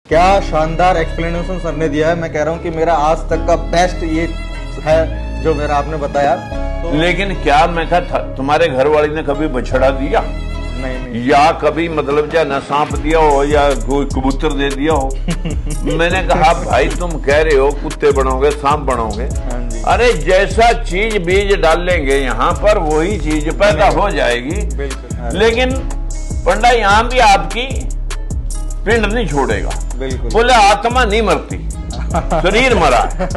क्या शानदार explanation sir ने दिया है। मैं कह रहा हूँ कि मेरा आज तक का बेस्ट ये है जो मेरा आपने बताया। तो लेकिन क्या मैं कहा तुम्हारे घर वाली ने कभी बछड़ा दिया? नहीं। या कभी मतलब या न सांप दिया हो या कोई कबूतर दे दिया हो? मैंने कहा भाई तुम कह रहे हो कुत्ते बनोगे सांप बनोगे, अरे जैसा चीज बीज डालेंगे यहाँ पर वही चीज पैदा हो जाएगी। लेकिन पंडा यहाँ भी आपकी पिंड नहीं छोड़ेगा। बोले आत्मा नहीं मरती, शरीर मरा है।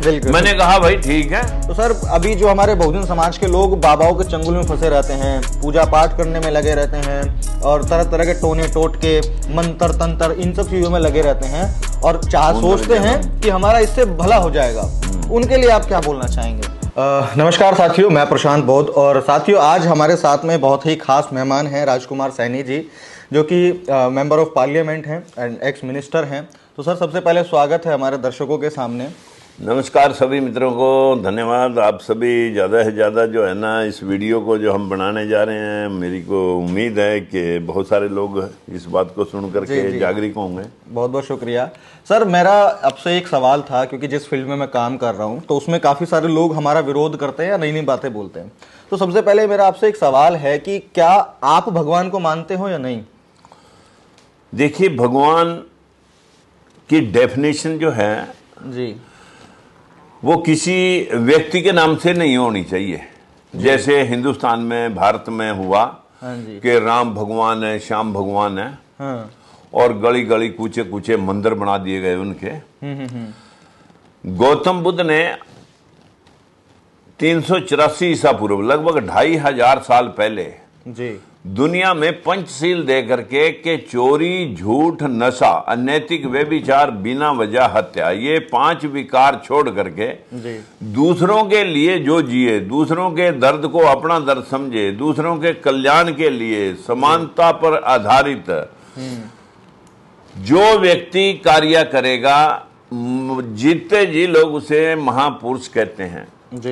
बिल्कुल। मैंने कहा भाई ठीक है। तो सर अभी जो हमारे बहुजन समाज के लोग बाबाओं के चंगुल में फंसे रहते हैं, पूजा पाठ करने में लगे रहते हैं और तरह तरह के टोने टोटके मंत्र तंत्र इन सब चीजों में लगे रहते हैं और सोचते हैं कि हमारा इससे भला हो जाएगा, उनके लिए आप क्या बोलना चाहेंगे? नमस्कार साथियों, मैं प्रशांत बौद्ध और साथियों आज हमारे साथ में बहुत ही खास मेहमान हैं राजकुमार सैनी जी, जो कि मेंबर ऑफ पार्लियामेंट हैं एंड एक्स मिनिस्टर हैं। तो सर सबसे पहले स्वागत है हमारे दर्शकों के सामने। नमस्कार सभी मित्रों को, धन्यवाद। आप सभी ज़्यादा से ज़्यादा जो है ना इस वीडियो को जो हम बनाने जा रहे हैं, मेरी को उम्मीद है कि बहुत सारे लोग इस बात को सुन करके जागरूक होंगे। बहुत बहुत शुक्रिया सर। मेरा आपसे एक सवाल था, क्योंकि जिस फील्ड में मैं काम कर रहा हूँ तो उसमें काफ़ी सारे लोग हमारा विरोध करते हैं या नई नई बातें बोलते हैं। तो सबसे पहले मेरा आपसे एक सवाल है कि क्या आप भगवान को मानते हो या नहीं? देखिए, भगवान की डेफिनेशन जो है जी, वो किसी व्यक्ति के नाम से नहीं होनी चाहिए। जैसे हिंदुस्तान में भारत में हुआ कि राम भगवान है, श्याम भगवान है, और गली गली कूचे कूचे मंदिर बना दिए गए उनके। गौतम बुद्ध ने 384 ईसा पूर्व लगभग 2500 साल पहले जी दुनिया में पंचशील दे करके के चोरी, झूठ, नशा, अनैतिक व्यभिचार, बिना वजह हत्या, ये 5 विकार छोड़ करके दूसरों के लिए जो जिए, दूसरों के दर्द को अपना दर्द समझे, दूसरों के कल्याण के लिए समानता पर आधारित जो व्यक्ति कार्य करेगा, जीते जी लोग उसे महापुरुष कहते हैं।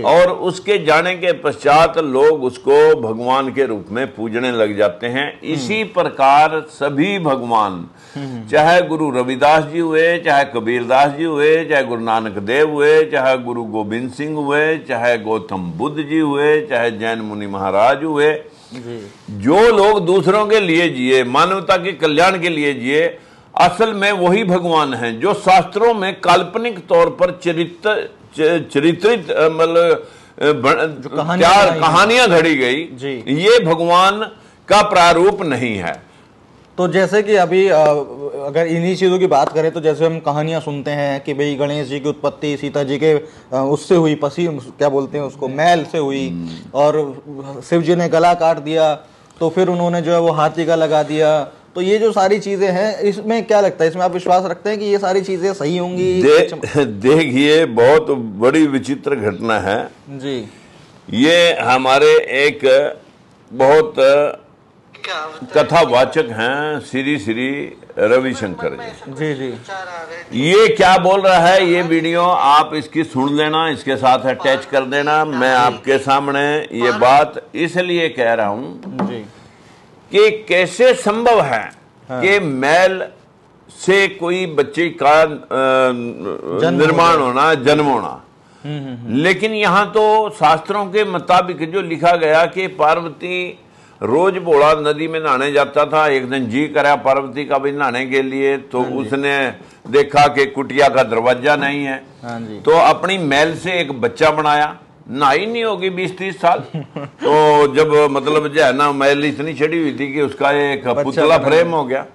और उसके जाने के पश्चात लोग उसको भगवान के रूप में पूजने लग जाते हैं। इसी प्रकार सभी भगवान, चाहे गुरु रविदास जी हुए, चाहे कबीरदास जी हुए, चाहे गुरु नानक देव हुए, चाहे गुरु गोविंद सिंह हुए, चाहे गौतम बुद्ध जी हुए, चाहे जैन मुनि महाराज हुए, जो लोग दूसरों के लिए जिए, मानवता के कल्याण के लिए जिए, असल में वही भगवान हैं। जो शास्त्रों में काल्पनिक तौर पर चरित्रित मतलब कहानियां घड़ी गई, ये भगवान का प्रारूप नहीं है। तो जैसे कि अभी अगर इन्हीं चीजों की बात करें तो जैसे हम कहानियां सुनते हैं कि भाई गणेश जी की उत्पत्ति सीता जी के उससे हुई, पसी क्या बोलते हैं उसको, मैल से हुई, और शिव जी ने गला काट दिया तो फिर उन्होंने जो है वो हाथी का लगा दिया। तो ये जो सारी चीजें हैं, इसमें क्या लगता है, इसमें आप विश्वास रखते हैं कि ये सारी चीजें सही होंगी? देखिए, बहुत बड़ी विचित्र घटना है जी। ये हमारे एक बहुत कथावाचक हैं श्री श्री रविशंकर जी। जी। ये क्या बोल रहा है, ये वीडियो आप इसकी सुन लेना, इसके साथ अटैच कर देना। मैं आपके सामने ये बात इसलिए कह रहा हूं कि कैसे संभव है कि मैल से कोई बच्चे का निर्माण होना, जन्म होना। लेकिन यहाँ तो शास्त्रों के मुताबिक जो लिखा गया कि पार्वती रोज भोला नदी में नहाने जाता था। एक दिन जी करा पार्वती का भी नहाने के लिए, तो उसने देखा कि कुटिया का दरवाजा नहीं है, तो अपनी मैल से एक बच्चा बनाया। नहाई नहीं होगी 20-30 साल। तो जब मतलब जो है ना मैल इतनी चढ़ी हुई थी कि उसका एक पुतला फ्रेम हो गया।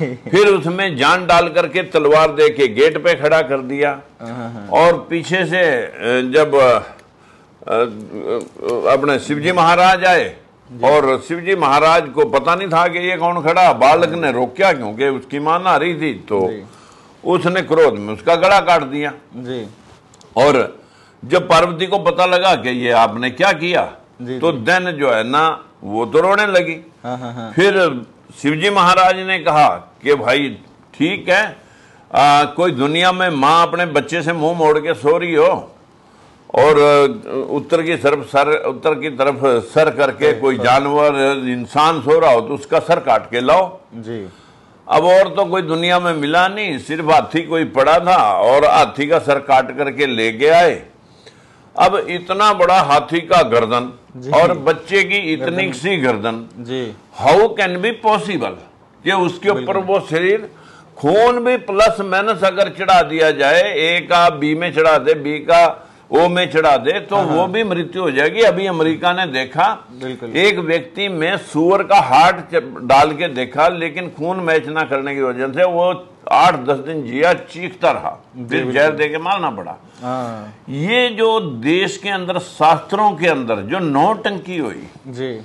फिर उसमें जान डाल करके तलवार दे के गेट पे खड़ा कर दिया, और पीछे से जब अपने शिवजी महाराज आए, और शिवजी महाराज को पता नहीं था कि ये कौन खड़ा, बालक ने रोका क्योंकि उसकी मां नहा रही थी, तो उसने क्रोध में उसका गला काट दिया। और जब पार्वती को पता लगा कि ये आपने क्या किया, तो दिन जो है ना वो तो रोने लगी। फिर शिवजी महाराज ने कहा कि भाई ठीक है, कोई दुनिया में माँ अपने बच्चे से मुंह मोड़ के सो रही हो और उत्तर की तरफ सर करके कोई जानवर इंसान सो रहा हो तो उसका सर काट के लाओ। अब और तो कोई दुनिया में मिला नहीं, सिर्फ हाथी कोई पड़ा था और हाथी का सर काट करके लेके आए। अब इतना बड़ा हाथी का गर्दन और बच्चे की इतनी सी गर्दन, हाउ कैन बी पॉसिबल कि उसके ऊपर वो शरीर, खून भी प्लस माइनस अगर चढ़ा दिया जाए, ए का बी में चढ़ा दे, बी का ओ में चढ़ा दे, तो वो भी मृत्यु हो जाएगी। अभी अमेरिका ने देखा, एक व्यक्ति में सुअर का हार्ट डाल के देखा, लेकिन खून मैच ना करने की वजह से वो 8-10 दिन जिया, चीखता रहा, फिर जहर दे के मारना पड़ा। ये जो देश के अंदर, शास्त्रों के अंदर जो नौटंकी हुई जी,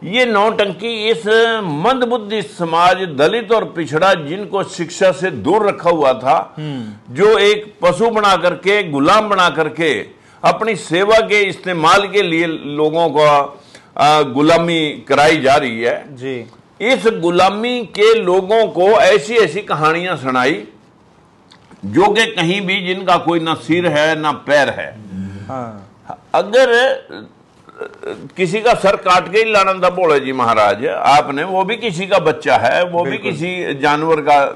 ये नौटंकी इस मंदबुद्धि समाज, दलित और पिछड़ा, जिनको शिक्षा से दूर रखा हुआ था, जो एक पशु बना करके, गुलाम बना करके अपनी सेवा के इस्तेमाल के लिए लोगों को गुलामी कराई जा रही है जी। इस गुलामी के लोगों को ऐसी ऐसी कहानियां सुनाई जो कि कहीं भी, जिनका कोई ना सिर है ना पैर है। अगर किसी का सर काट के ही लाना था, बोले जी महाराज आपने, वो भी किसी का बच्चा है, वो भी किसी जानवर का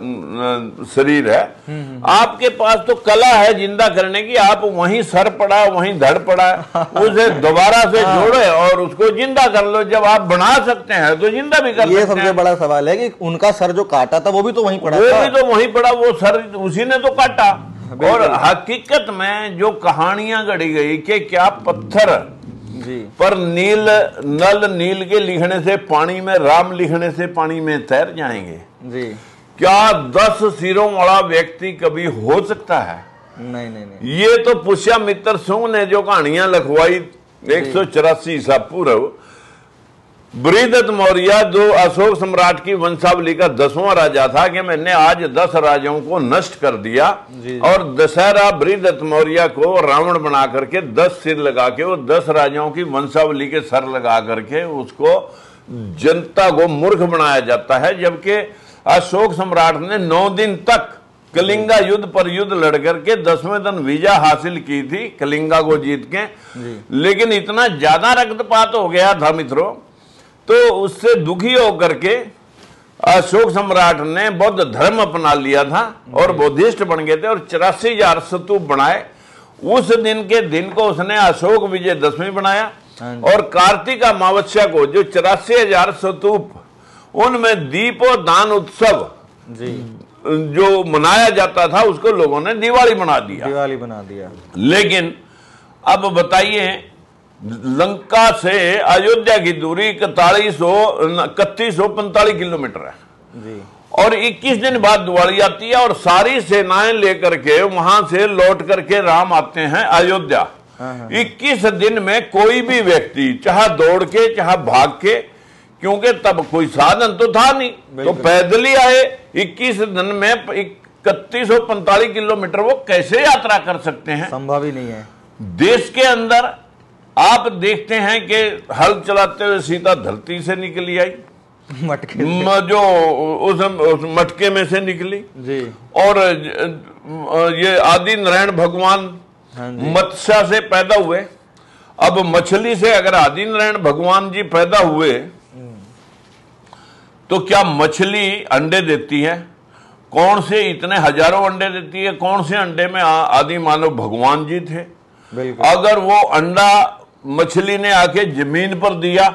शरीर है, आपके पास तो कला है जिंदा करने की, आप वहीं सर पड़ा, वहीं धड़ पड़ा, उसे दोबारा से जोड़े और उसको जिंदा कर लो। जब आप बना सकते हैं तो जिंदा भी कर सकते हैं। ये सबसे बड़ा सवाल है कि उनका सर जो काटा था वो भी तो वहीं पड़ा, वो सर उसी ने तो काटा। और हकीकत में जो कहानियां गढ़ी गई कि क्या पत्थर पर नील के लिखने से पानी में, राम लिखने से पानी में तैर जाएंगे जी। क्या 10 सिरों वाला व्यक्ति कभी हो सकता है? नहीं। ये तो पुष्यमित्र सुंग ने जो कहानियां लिखवाई 184 ईसा पूर्व, बृहदत्त मौर्य जो अशोक सम्राट की वंशावली का 10वां राजा था, कि मैंने आज 10 राजाओं को नष्ट कर दिया और दशहरा बृहदत्त मौर्य को रावण बना करके 10 सिर लगा के, वो 10 राजाओं की वंशावली के सर लगा करके उसको जनता को मूर्ख बनाया जाता है। जबकि अशोक सम्राट ने 9 दिन तक कलिंगा युद्ध पर युद्ध लड़ करके 10वें दिन विजय हासिल की थी कलिंगा को जीत के, लेकिन इतना ज्यादा रक्तपात हो गया था मित्रों, तो उससे दुखी होकर के अशोक सम्राट ने बौद्ध धर्म अपना लिया था और बौद्धिस्ट बन गए थे और 84,000 स्तूप बनाए। उस दिन के दिन को उसने अशोक विजयदशमी बनाया और कार्तिक अमावस्या को जो 84,000 स्तूप, उनमें दीपोदान उत्सव जो मनाया जाता था, उसको लोगों ने दिवाली बना दिया। लेकिन अब बताइए, लंका से अयोध्या की दूरी 3145 किलोमीटर है जी। और 21 दिन बाद दिवाली आती है और सारी सेनाएं लेकर के वहां से लौट करके राम आते हैं अयोध्या। 21 दिन में कोई भी व्यक्ति, चाहे दौड़ के चाहे भाग के, क्योंकि तब कोई साधन तो था नहीं, तो पैदल ही आए। 21 दिन में 3145 किलोमीटर वो कैसे यात्रा कर सकते हैं? संभव ही नहीं है। देश के अंदर आप देखते हैं कि हल चलाते हुए सीता धरती से निकली आई, मटके जो उस मटके में से निकली जी। और ये आदि नारायण भगवान मत्स्य से पैदा हुए। अब मछली से अगर आदि नारायण भगवान जी पैदा हुए तो क्या मछली अंडे देती है? कौन से इतने हजारों अंडे देती है? कौन से अंडे में आदि मानव भगवान जी थे? अगर वो अंडा मछली ने आके जमीन पर दिया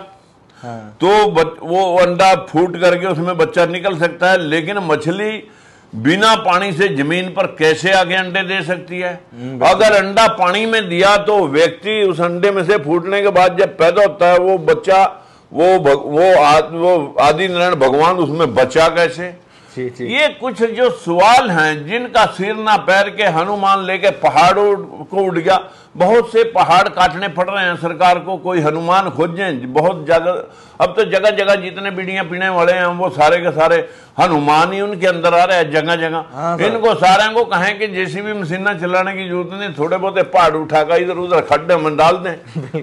तो वो अंडा फूट करके उसमें बच्चा निकल सकता है, लेकिन मछली बिना पानी से जमीन पर कैसे आगे अंडे दे सकती है? अगर अंडा पानी में दिया तो व्यक्ति उस अंडे में से फूटने के बाद जब पैदा होता है वो बच्चा, वो आदि नारायण भगवान उसमें बचा कैसे? ये कुछ जो सवाल हैं, जिनका सिर ना पैर के हनुमान लेके पहाड़ों को उड़ गया। बहुत से पहाड़ काटने पड़ रहे हैं सरकार को, कोई हनुमान खोजें। बहुत ज्यादा अब तो जगह जगह जितने बीड़ियां पीने वाले हैं वो सारे के सारे हनुमान ही उनके अंदर आ रहे हैं जगह जगह। इनको सारे को कहें कि जेसीबी मशीन चलाने की जरूरत नहीं, थोड़े बहुत पहाड़ उठाकर इधर उधर खड्डे में डाल दें,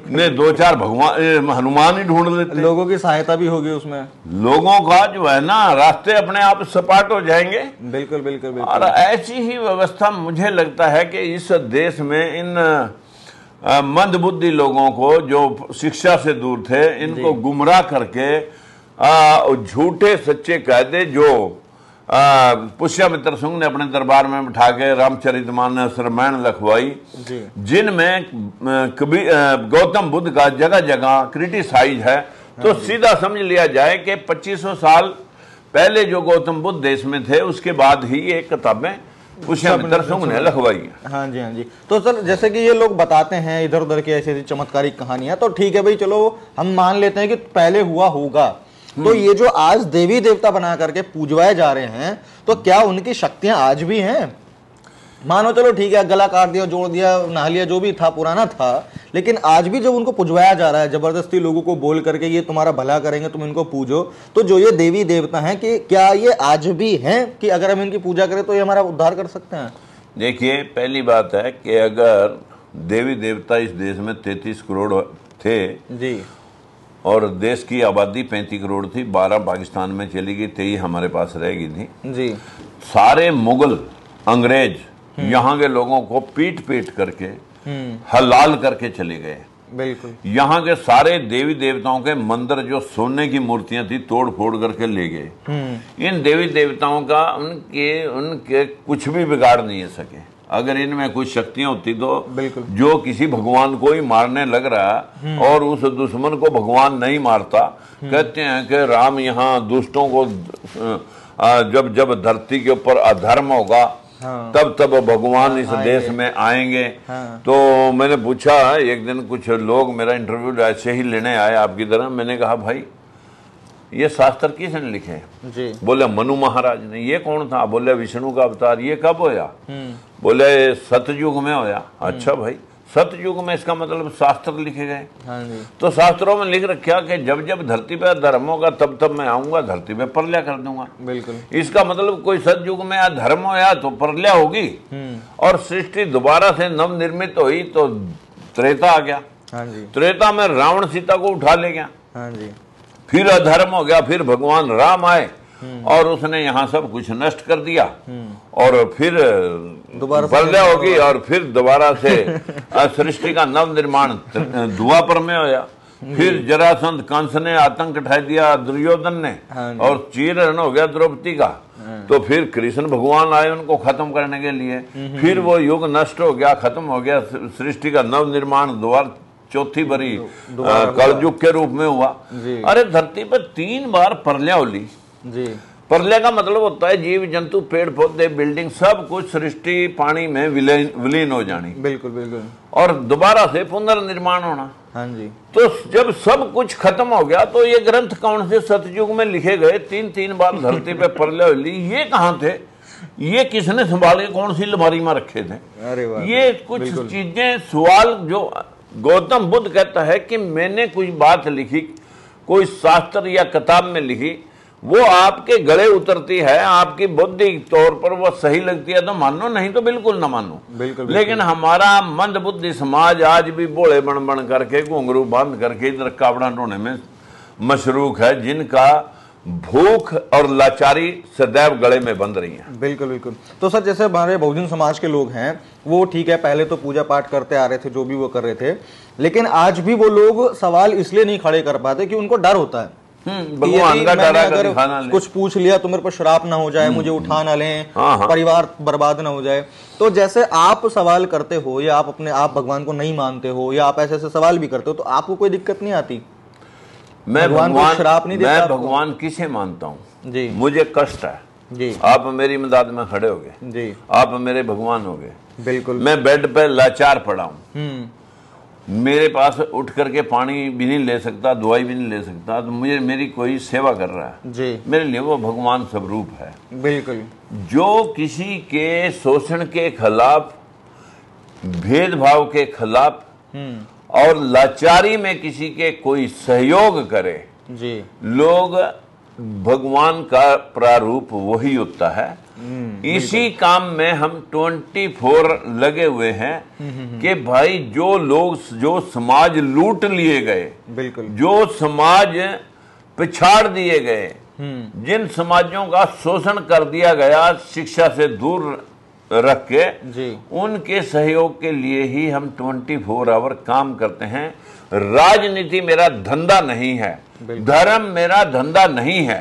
ने 2-4 भगवान हनुमान ही ढूंढ लेते। लोगों की सहायता भी होगी उसमें, लोगों का जो है ना रास्ते अपने आप सपाट हो जाएंगे। बिल्कुल बिल्कुल बिल्कुल। और ऐसी ही व्यवस्था मुझे लगता है कि इस देश में इन मंदबुद्धि लोगों को जो शिक्षा से दूर थे, इनको गुमराह करके झूठे सच्चे कायदे जो पुष्यमित्र सिंह ने अपने दरबार में बिठा के रामचरितमानस रामायण लिखवाई, जिनमें गौतम बुद्ध का जगह जगह क्रिटिसाइज है। तो सीधा समझ लिया जाए कि 2500 साल पहले जो गौतम बुद्ध देश में थे उसके बाद ही ये किताबें पुष्यमित्र सिंह ने लिखवाई। हाँ जी, हाँ जी। तो सर जैसे कि ये लोग बताते हैं इधर उधर की ऐसी ऐसी चमत्कारिक कहानियां, तो ठीक है भाई, चलो हम मान लेते हैं कि पहले हुआ होगा। तो ये जो आज देवी देवता बना करके पूजवाए जा रहे हैं, तो क्या उनकी शक्तियां आज भी हैं? मानो चलो ठीक है, गला काट दिया, जोड़ दिया, नहा लिया, जो भी था पुराना था, लेकिन आज भी जब उनको पुजवाया जा रहा है जबरदस्ती लोगों को बोल करके ये तुम्हारा भला करेंगे, तुम इनको पूजो, तो जो ये देवी देवता हैं कि क्या ये आज भी हैं कि अगर हम इनकी पूजा करें तो ये हमारा उद्धार कर सकते हैं? देखिए, पहली बात है कि अगर देवी देवता इस देश में 33 करोड़ थे जी, और देश की आबादी 35 करोड़ थी, 12 पाकिस्तान में चली गई, 23 हमारे पास रह गई थी जी, सारे मुगल अंग्रेज यहाँ के लोगों को पीट पीट करके हलाल करके चले गए। बिल्कुल। यहाँ के सारे देवी देवताओं के मंदिर जो सोने की मूर्तियां थी तोड़ फोड़ करके ले गए। इन देवी देवताओं का उनके कुछ भी बिगाड़ नहीं सके। अगर इनमें कुछ शक्तियां होती तो जो किसी भगवान को ही मारने लग रहा और उस दुश्मन को भगवान नहीं मारता, कहते हैं कि राम यहाँ दुष्टों को जब जब धरती के ऊपर अधर्म होगा तब तब भगवान इस देश में आएंगे। तो मैंने पूछा एक दिन, कुछ लोग मेरा इंटरव्यू ऐसे ही लेने आए आपकी तरह, मैंने कहा भाई ये शास्त्र किसने लिखे हैं? बोले मनु महाराज ने। ये कौन था? बोले विष्णु का अवतार। ये कब होया? बोले सतयुग में होया। अच्छा भाई, सतयुग में, इसका मतलब शास्त्र लिखे गए। तो शास्त्रों में लिख रखा कि जब जब धरती पे धर्म होगा तब तब मैं आऊंगा, धरती पे प्रलय कर दूंगा। बिल्कुल। इसका मतलब कोई सतयुग में अधर्म होया तो प्रलय होगी और सृष्टि दोबारा से नव निर्मित हुई तो त्रेता आ गया। त्रेता में रावण सीता को उठा ले गया, फिर अधर्म हो गया, फिर भगवान राम आए और उसने यहाँ सब कुछ नष्ट कर दिया और फिर दोबारा प्रलय होगी और फिर दोबारा से सृष्टि का नव निर्माण द्वापर में होया। फिर जरासंध कंस ने आतंक उठा दिया दुर्योधन ने और चीरहरण हो गया द्रौपदी का। तो फिर कृष्ण भगवान आए उनको खत्म करने के लिए, फिर वो युग नष्ट हो गया, खत्म हो गया, सृष्टि का नव निर्माण दोबारा चौथी बरी कलयुग के रूप में हुआ। अरे धरती पर 3 बार प्रलय होली। प्रलय का मतलब होता है जीव जंतु पेड़ पौधे बिल्डिंग सब कुछ सृष्टि पानी में विलीन हो जानी। बिल्कुल बिल्कुल। और दोबारा से पुनर्निर्माण होना। हाँ जी। तो जब सब कुछ खत्म हो गया तो ये ग्रंथ कौन से सतयुग में लिखे गए? 3 बार धरती पे प्रलय होली, ये कहाँ थे? ये किसने संभाल के कौन सी अलमारी में रखे थे? अरे वाह, ये कुछ चीजें सवाल जो गौतम बुद्ध कहता है कि मैंने कुछ बात लिखी, कोई शास्त्र या किताब में लिखी, वो आपके गले उतरती है, आपकी बुद्धि तौर पर वो सही लगती है तो मानो, नहीं तो बिल्कुल ना मानो। बिल्कुल। लेकिन हमारा मंद बुद्धि समाज आज भी बोले बन बन करके घुंघरू बांध करके इधर कावड़ा ढोने में मशरूक है, जिनका भूख और लाचारी सदैव गले में बंध रही है। बिल्कुल बिल्कुल। तो सर जैसे हमारे बहुजन समाज के लोग हैं वो ठीक है, पहले तो पूजा पाठ करते आ रहे थे, जो भी वो कर रहे थे, लेकिन आज भी वो लोग सवाल इसलिए नहीं खड़े कर पाते कि उनको डर होता है भगवान का डर, अगर कुछ पूछ लिया तो मेरे पर श्राप ना हो जाए, मुझे उठा ना लें, परिवार बर्बाद ना हो जाए। तो जैसे आप सवाल करते हो या आप भगवान को नहीं मानते हो या आप ऐसे ऐसे सवाल भी करते हो तो आपको कोई दिक्कत नहीं आती? मैं भगवान श्राप नहीं देता। मैं भगवान किसे मानता हूँ जी, मुझे कष्ट है जी, आप मेरी मदद में खड़े हो गए जी, आप मेरे भगवान हो गए। बिल्कुल। मैं बेड पे लाचार पड़ा हूँ, मेरे पास उठ करके पानी भी नहीं ले सकता, दवाई भी नहीं ले सकता, तो मुझे मेरी कोई सेवा कर रहा है जी, मेरे लिए वो भगवान स्वरूप है। बिल्कुल। जो किसी के शोषण के खिलाफ, भेदभाव के खिलाफ और लाचारी में किसी के कोई सहयोग करे जी, लोग भगवान का प्रारूप वही होता है। इसी काम में हम 24 लगे हुए हैं कि भाई जो लोग, जो समाज लूट लिए गए, बिल्कुल, जो समाज पिछाड़ दिए गए, जिन समाजों का शोषण कर दिया गया शिक्षा से दूर रख के जी, उनके सहयोग के लिए ही हम 24 आवर काम करते हैं। राजनीति मेरा धंधा नहीं है, धर्म मेरा धंधा नहीं है,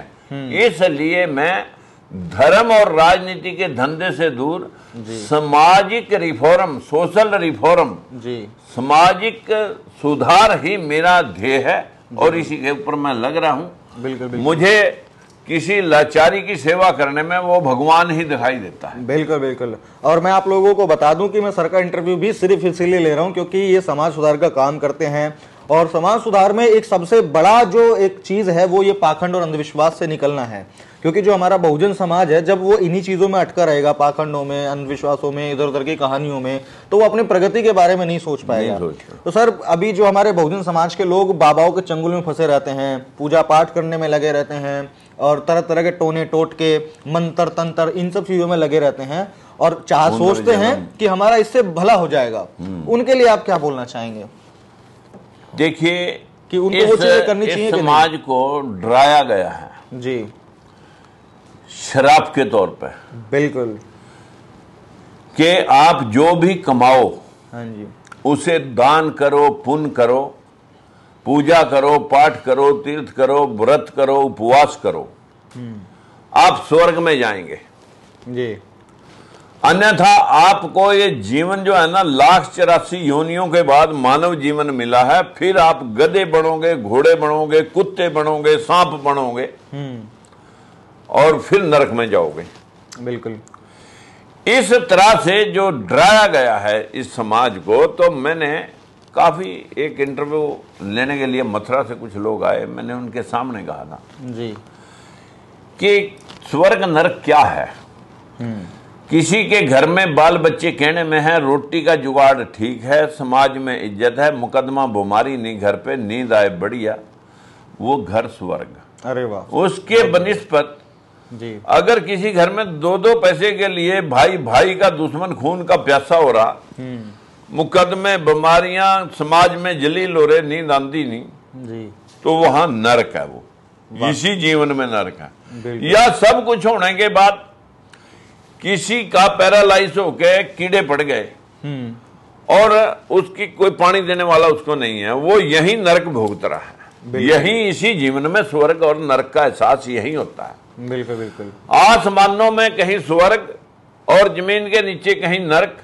इसलिए मैं धर्म और राजनीति के धंधे से दूर सामाजिक रिफॉर्म, सोशल रिफॉर्म, सामाजिक सुधार ही मेरा ध्येय है और इसी के ऊपर मैं लग रहा हूं। बिल्कुल। मुझे किसी लाचारी की सेवा करने में वो भगवान ही दिखाई देता है। बिल्कुल। और मैं आप लोगों को बता दूं कि मैं सर का इंटरव्यू भी सिर्फ इसीलिए ले रहा हूं क्योंकि ये समाज सुधार का काम करते हैं और समाज सुधार में एक सबसे बड़ा जो एक चीज है वो ये पाखंड और अंधविश्वास से निकलना है। क्योंकि जो हमारा बहुजन समाज है, जब वो इन्हीं चीजों में अटका रहेगा, पाखंडों में, अंधविश्वासों में, इधर उधर की कहानियों में, तो वो अपनी प्रगति के बारे में नहीं सोच पाएगा। तो सर, अभी जो हमारे बहुजन समाज के लोग बाबाओं के चंगुल में फंसे रहते हैं, पूजा पाठ करने में लगे रहते हैं और तरह तरह के टोने टोट के, मंत्र तंत्र, इन सब चीजों में लगे रहते हैं और सोचते हैं कि हमारा इससे भला हो जाएगा। उनके लिए आप क्या बोलना चाहेंगे? देखिए कि उनको वो चीजें करनी चाहिए। समाज को डराया गया है जी, शराब के तौर पे। बिल्कुल। कि आप जो भी कमाओ, हाँ जी, उसे दान करो, पुण्य करो, पूजा करो, पाठ करो, तीर्थ करो, व्रत करो, उपवास करो, आप स्वर्ग में जाएंगे जी। अन्यथा आपको ये जीवन जो है ना, 1,84,000 योनियों के बाद मानव जीवन मिला है, फिर आप गधे बनोगे, घोड़े बनोगे, कुत्ते बनोगे, सांप बनोगे और फिर नरक में जाओगे। बिल्कुल। इस तरह से जो डराया गया है इस समाज को, तो मैंने काफी एक इंटरव्यू लेने के लिए मथुरा से कुछ लोग आए, मैंने उनके सामने कहा था जी कि स्वर्ग नरक क्या है। किसी के घर में बाल बच्चे कहने में है रोटी का जुगाड़ ठीक है, समाज में इज्जत है, मुकदमा बीमारी नहीं घर पे, नींद आए बढ़िया, वो घर स्वर्ग। अरे वाह। उसके बनिस्पत जी, अगर किसी घर में 2-2 पैसे के लिए भाई भाई का दुश्मन, खून का प्यासा हो रहा, मुकदमे, बीमारियां, समाज में जलील हो रहे, नींद आंदी नहीं जी, तो वहां नरक है। वो इसी जीवन में नरक है। बिल्कुल। या सब कुछ होने के बाद किसी का पैरालाइज होके कीड़े पड़ गए और उसकी कोई पानी देने वाला उसको नहीं है, वो यही नरक भोगत रहा है। यही इसी जीवन में स्वर्ग और नरक का एहसास यही होता है। बिल्कुल बिल्कुल। आसमानों में कहीं स्वर्ग और जमीन के नीचे कहीं नरक,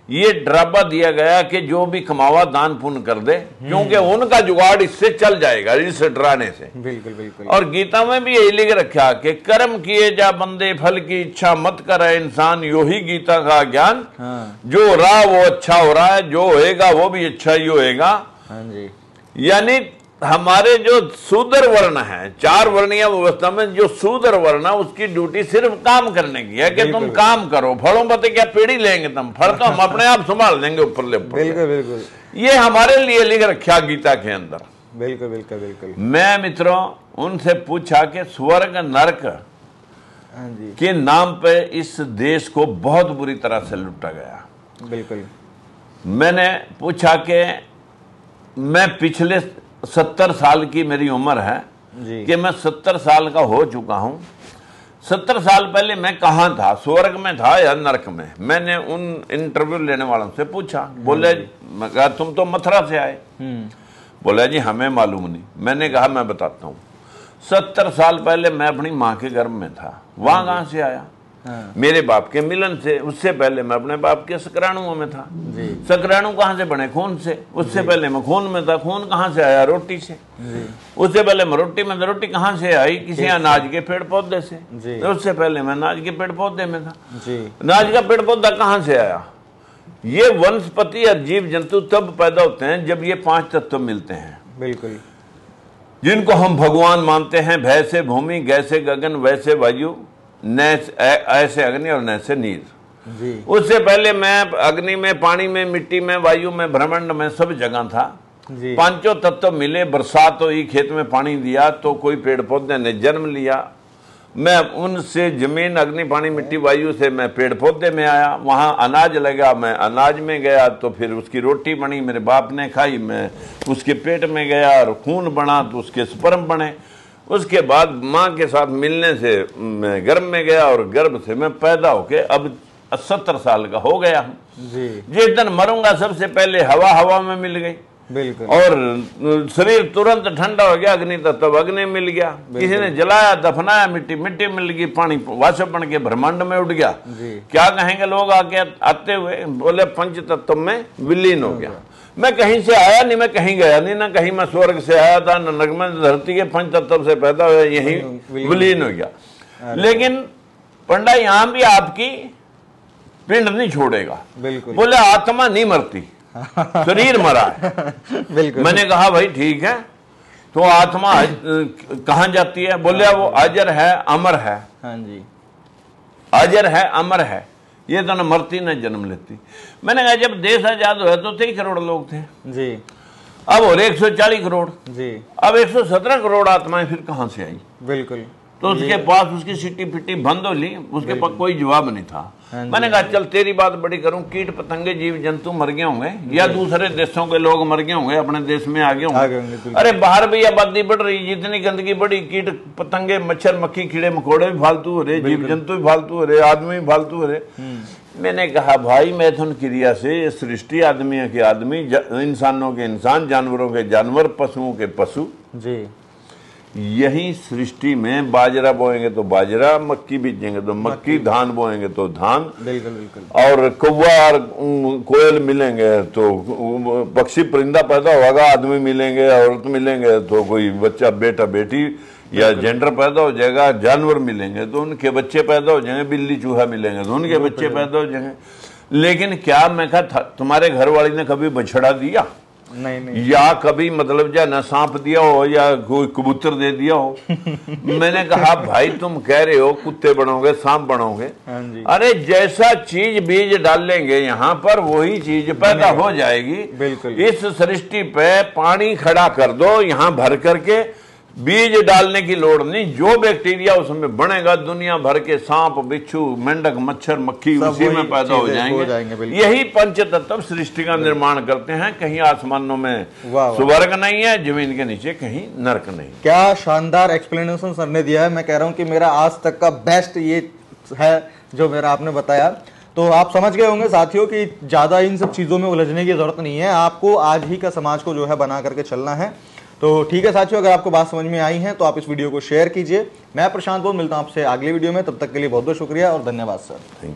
ये डरावा दिया गया कि जो भी कमावा दान पुण्य कर दे, क्योंकि उनका जुगाड़ इससे चल जाएगा, इस डराने से। बिल्कुल बिल्कुल। और गीता में भी यही लिख रखा कि कर्म किए जा बंदे, फल की इच्छा मत करे इंसान, यो ही गीता का ज्ञान। हाँ। जो हो रहा वो अच्छा हो रहा है, जो होएगा वो भी अच्छा ही होएगा। हाँ जी। यानी हमारे जो शूद्र वर्ण है, 4 वर्णीय व्यवस्था में जो शूद्र वर्ण है, उसकी ड्यूटी सिर्फ काम करने की है कि तुम काम करो, फलों पते क्या पेड़ी लेंगे तुम, फल तो हम अपने आप संभाल देंगे ऊपर ले ऊपर। बिल्कुल बिल्कुल। ये हमारे लिए लिख रखा गीता के अंदर। बिल्कुल बिल्कुल बिल्कुल। मैं मित्रों उनसे पूछा कि स्वर्ग नरक हाँ जी के नाम पे इस देश को बहुत बुरी तरह से लूटा गया। बिल्कुल। मैंने पूछा कि मैं पिछले 70 साल की मेरी उम्र है जी। कि मैं 70 साल का हो चुका हूं। 70 साल पहले मैं कहां था, स्वर्ग में था या नरक में? मैंने उन इंटरव्यू लेने वालों से पूछा। बोले, मैं कहा तुम तो मथुरा से आए। बोला जी हमें मालूम नहीं। मैंने कहा मैं बताता हूं, 70 साल पहले मैं अपनी माँ के गर्भ में था। वहां कहां से आया? हाँ। मेरे बाप के मिलन से। उससे पहले मैं अपने बाप के शुक्राणुओं में था। शुक्राणु कहां से बने? खून से। उससे पहले मैं खून में था। खून कहां से आया? रोटी से। उससे पहले मैं रोटी में था। रोटी कहां से आई? किसी अनाज के पेड़ पौधे से। उससे पहले मैं अनाज के पेड़ पौधे में था। अनाज का पेड़ पौधा कहां से आया? ये वनस्पति और जीव जंतु तब पैदा होते हैं जब ये 5 तत्व मिलते हैं। बिल्कुल। जिनको हम भगवान मानते हैं। भय से भूमि, गैसे गगन, वैसे वायु, ऐसे अग्नि और नैसे नीर। उससे पहले मैं अग्नि में, पानी में, मिट्टी में, वायु में, ब्रह्मांड में, सब जगह था। 5 तत्व मिले, बरसात हुई, खेत में पानी दिया तो कोई पेड़ पौधे ने जन्म लिया। मैं उनसे जमीन, अग्नि, पानी, मिट्टी, वायु से मैं पेड़ पौधे में आया। वहां अनाज लगा, मैं अनाज में गया तो फिर उसकी रोटी बनी, मेरे बाप ने खाई। मैं उसके पेट में गया और खून बना तो उसके स्पर्म बने। उसके बाद माँ के साथ मिलने से मैं गर्भ में गया और गर्भ से मैं पैदा होके अब 70 साल का हो गया हूँ। जिस दिन मरूंगा सबसे पहले हवा में मिल गई। बिल्कुल। और शरीर तुरंत ठंडा हो गया, अग्नि तत्व अग्नि मिल गया, किसी ने जलाया दफनाया, मिट्टी मिट्टी मिल गई, पानी वाष्प बन के ब्रह्मांड में उड़ गया। क्या कहेंगे लोग आके आते हुए, बोले पंच तत्व में विलीन हो गया। मैं कहीं से आया नहीं, मैं कहीं गया नहीं, ना कहीं मैं स्वर्ग से आया था, न नरक में, धरती के पंच तत्व से पैदा हुआ, यही विलीन हो गया। लेकिन पंडा यहां भी आपकी पिंड नहीं छोड़ेगा। बोले आत्मा नहीं मरती, शरीर मरा है। बिल्कुल। मैंने कहा भाई ठीक है, तो आत्मा कहां जाती है? बोले वो अजर है अमर है। हाँ जी, अजर है अमर है, ये तो न मरती न जन्म लेती। मैंने कहा जब देश आजाद हुआ तो 23 करोड़ लोग थे जी, अब और 140 करोड़ जी, अब 117 करोड़ आत्माएं फिर कहां से आई? बिल्कुल। तो उसके पास उसकी सिटी पिटी बंद हो ली, उसके पास कोई जवाब नहीं था। मैंने कहा चल तेरी बात बड़ी करूं, कीट पतंगे जीव जंतु मर गए होंगे या दूसरे देशों के लोग मर गए होंगे, अपने देश में आ गए होंगे। अरे बाहर भी आबादी बढ़ रही, जितनी गंदगी बढ़ी, कीट पतंगे मच्छर मक्खी कीड़े मकोड़े भी फालतू हो रहे, जीव जंतु भी फालतू हो रहे, आदमी भी फालतू हो रहे। मैंने कहा भाई मैथुन क्रिया से ये सृष्टि, आदमियों के आदमी, इंसानों के इंसान, जानवरों के जानवर, पशुओं के पशु जी, यही सृष्टि में बाजरा बोएंगे तो बाजरा, मक्की बीजेंगे तो मक्की, धान बोएंगे तो धान, बिल्कुल बिल्कुल, और कौवा और कोयल मिलेंगे तो पक्षी परिंदा पैदा होगा, आदमी मिलेंगे, औरत मिलेंगे तो कोई बच्चा बेटा बेटी या जेंडर पैदा हो जाएगा, जानवर मिलेंगे तो उनके बच्चे पैदा हो जाएंगे, बिल्ली चूहा मिलेंगे तो उनके बच्चे पैदा हो जाएंगे। लेकिन क्या मैं कहा तुम्हारे घर वाली ने कभी बछड़ा दिया? नहीं। या कभी मतलब या न सांप दिया हो या कोई कबूतर दे दिया हो? मैंने कहा भाई तुम कह रहे हो कुत्ते बनोगे, सांप बनोगे, अरे जैसा चीज बीज डालेंगे यहाँ पर वही चीज पैदा हो जाएगी। बिल्कुल। इस सृष्टि पे पानी खड़ा कर दो, यहाँ भर करके बीज डालने की लोड़ नहीं, जो बैक्टीरिया उसमें बनेगा दुनिया भर के सांप बिच्छू मेंढक मच्छर मक्खी उसी में पैदा हो जाएंगे। यही पंच तत्व सृष्टि का निर्माण करते हैं। कहीं आसमानों में स्वर्ग नहीं है, जमीन के नीचे कहीं नरक नहीं। क्या शानदार एक्सप्लेनेशन सर ने दिया है। मैं कह रहा हूँ कि मेरा आज तक का बेस्ट ये है जो मेरा आपने बताया। तो आप समझ गए होंगे साथियों कि ज्यादा इन सब चीजों में उलझने की जरूरत नहीं है, आपको आज ही का समाज को जो है बना करके चलना है। तो ठीक है साथियों, अगर आपको बात समझ में आई है तो आप इस वीडियो को शेयर कीजिए। मैं प्रशांत बोल मिलता हूं आपसे अगली वीडियो में, तब तक के लिए बहुत बहुत शुक्रिया और धन्यवाद सर।